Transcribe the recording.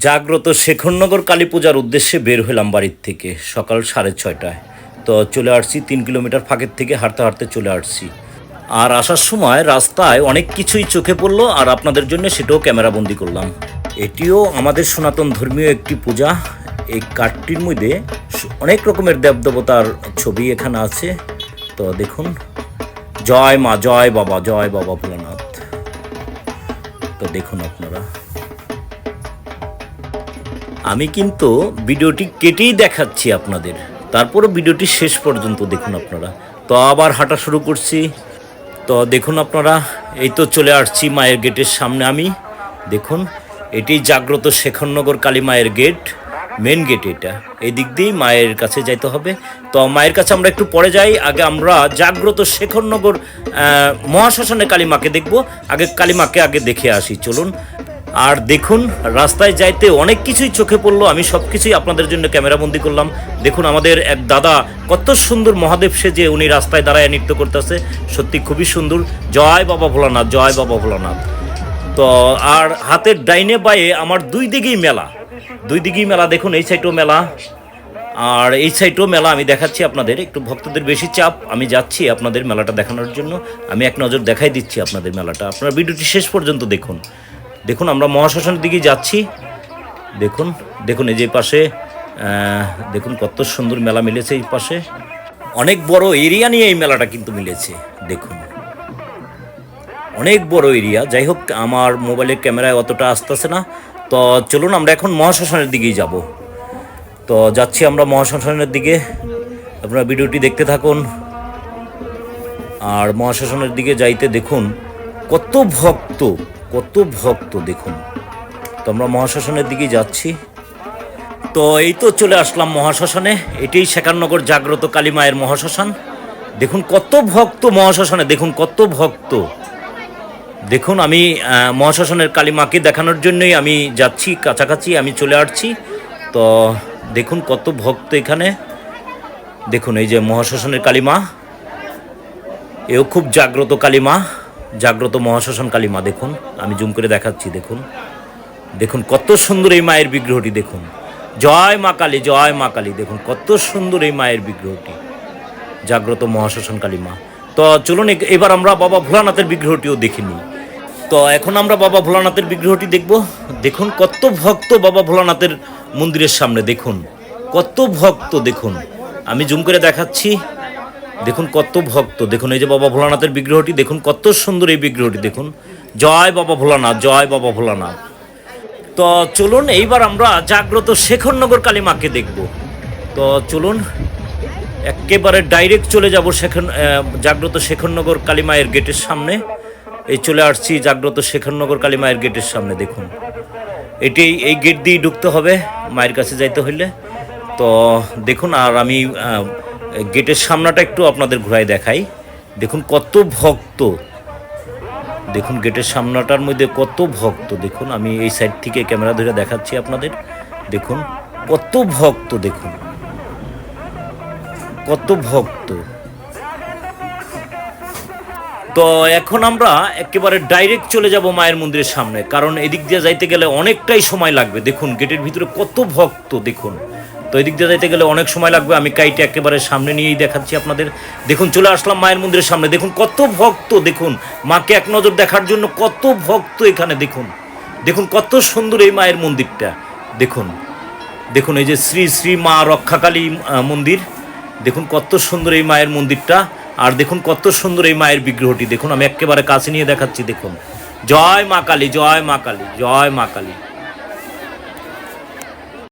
জাগ্রত শেখরনগর কালী পূজার উদ্দেশ্যে বের হলাম বাড়ির থেকে সকাল 6:30টায়। তো চলে আসছি 3 কিলোমিটার ফাঁকের থেকে হাঁটতে হাঁটতে চলে আসছি। আর আসার সময় রাস্তায় অনেক কিছুই চোখে পড়লো, আর আপনাদের জন্য সেটাও ক্যামেরাবন্দি করলাম। এটিও আমাদের সনাতন ধর্মীয় একটি পূজা। এই কাঠটির মধ্যে অনেক রকমের দেবদেবতার ছবি এখানে আছে। তো দেখুন, জয় মা, জয় বাবা ভোলানাথ। তো দেখুন আপনারা, আমি কিন্তু ভিডিওটি কেটেই দেখাচ্ছি আপনাদের, তারপরে ভিডিওটি শেষ পর্যন্ত দেখুন আপনারা। তো আবার হাঁটা শুরু করছি। তো দেখুন আপনারা, এই তো চলে আসছি মায়ের গেটের সামনে আমি। দেখুন, এটি জাগ্রত শেখরনগর কালী মায়ের গেট, মেন গেট এটা। এই দিক দিয়েই মায়ের কাছে যাইতে হবে। তো মায়ের কাছে আমরা একটু পরে যাই, আগে আমরা জাগ্রত শেখরনগর মহাশ্মশানে কালী মাকে দেখব। আগে কালী মাকে আগে দেখে আসি, চলুন। আর দেখুন, রাস্তায় যাইতে অনেক কিছুই চোখে পড়লো, আমি সব কিছুই আপনাদের জন্য ক্যামেরাবন্দি করলাম। দেখুন, আমাদের এক দাদা কত সুন্দর মহাদেব সেজে উনি রাস্তায় দাঁড়ায় নৃত্য করতেছে, সত্যি খুবই সুন্দর। জয় বাবা ভোলানাথ, জয় বাবা ভোলানাথ। তো আর হাতের ডাইনে বায়ে আমার দুই দিকেই মেলা। দেখুন, এই সাইডও মেলা আর এই সাইডও মেলা। আমি দেখাচ্ছি আপনাদের, একটু ভক্তদের বেশি চাপ, আমি যাচ্ছি আপনাদের মেলাটা দেখানোর জন্য। আমি এক নজর দেখাই দিচ্ছি আপনাদের মেলাটা, আপনারা ভিডিওটি শেষ পর্যন্ত দেখুন। দেখুন, আমরা মহাশ্মশানের দিকেই যাচ্ছি। দেখুন এই যে পাশে দেখুন কত সুন্দর মেলা মিলেছে। এই পাশে অনেক বড় এরিয়া নিয়ে এই মেলাটা কিন্তু মিলেছে। দেখুন, অনেক বড় এরিয়া। যাই হোক, আমার মোবাইলের ক্যামেরায় অতটা আসতেছে না। তো চলুন, আমরা এখন মহাশ্মশানের দিকেই যাব। তো যাচ্ছি আমরা মহাশ্মশানের দিকে, আপনারা ভিডিওটি দেখতে থাকুন। আর মহাশ্মশানের দিকে যাইতে দেখুন কত ভক্ত দেখুন। তো আমরা মহাশ্মশানের দিকে যাচ্ছি। তো এই তো চলে আসলাম মহাশ্মশানে। এটাই শেখরনগর জাগ্রত কালী মায়ের মহাশ্মশান। দেখুন কত ভক্ত মহাশ্মশানে, দেখুন কত ভক্ত। দেখুন, আমি মহাশ্মশানের কালী মাকে দেখানোর জন্যই আমি যাচ্ছি, কাছাকাছি আমি চলে আসছি। তো দেখুন কত ভক্ত এখানে। দেখুন এই যে মহাশ্মশানের কালী মা, এও খুব জাগ্রত কালী মা, জাগ্রত মহাশ্মশান কালী মা। দেখুন, আমি জুম করে দেখাচ্ছি। দেখুন কত সুন্দর এই মায়ের বিগ্রহটি। দেখুন, জয় মা কালী, জয় মা কালী। দেখুন কত সুন্দর এই মায়ের বিগ্রহটি, জাগ্রত মহাশ্মশান কালী মা। তো চলুন, এবার আমরা বাবা ভোলানাথের বিগ্রহটিও দেখে নিই। তো এখন আমরা বাবা ভোলানাথের বিগ্রহটি দেখব। দেখুন কত ভক্ত বাবা ভোলানাথের মন্দিরের সামনে। দেখুন কত ভক্ত। দেখুন, আমি জুম করে দেখাচ্ছি। দেখুন কত ভক্ত। দেখুন এই যে বাবা ভোলানাথের বিগ্রহটি, দেখুন কত সুন্দর এই বিগ্রহটি। দেখুন, জয় বাবা ভোলানাথ, জয় বাবা ভোলানাথ। তো চলুন, এইবার আমরা জাগ্রত শেখরনগর কালী মাকে দেখব। তো চলুন, একেবারে ডাইরেক্ট চলে যাব জাগ্রত শেখরনগর কালী মায়ের গেটের সামনে। এই চলে আসছি জাগ্রত শেখরনগর কালী মায়ের গেটের সামনে। দেখুন, এই গেট দিয়ে ঢুকতে হবে মায়ের কাছে যাইতে হইলে। তো দেখুন, আর আমি গেটের সামনাটা একটু আপনাদের ঘুরাই দেখাই। দেখুন কত ভক্ত। দেখুন গেটের সামনাটার মধ্যে কত ভক্ত। দেখুন, আমি এই সাইড থেকে ক্যামেরা ধরে দেখাচ্ছি আপনাদের। দেখুন কত ভক্ত। দেখুন কত ভক্ত। তো এখন আমরা একেবারে ডাইরেক্ট চলে যাব মায়ের মন্দিরের সামনে, কারণ এদিক দিয়ে যাইতে গেলে অনেকটাই সময় লাগবে। দেখুন গেটের ভিতরে কত ভক্ত। দেখুন, তো এদিক দিয়ে যাইতে গেলে অনেক সময় লাগবে। আমি কাইটে একেবারে সামনে নিয়েই দেখাচ্ছি আপনাদের। দেখুন, চলে আসলাম মায়ের মন্দিরের সামনে। দেখুন কত ভক্ত। দেখুন, মাকে এক নজর দেখার জন্য কত ভক্ত এখানে। দেখুন কত সুন্দর এই মায়ের মন্দিরটা। দেখুন এই যে শ্রী শ্রী মা রক্ষাকালী মন্দির। দেখুন কত সুন্দর এই মায়ের মন্দিরটা। আর দেখুন কত সুন্দর এই মায়ের বিগ্রহটি। দেখুন, আমি একেবারে কাছে নিয়ে দেখাচ্ছি। দেখুন, জয় মা কালী, জয় মা কালী, জয় মা কালী।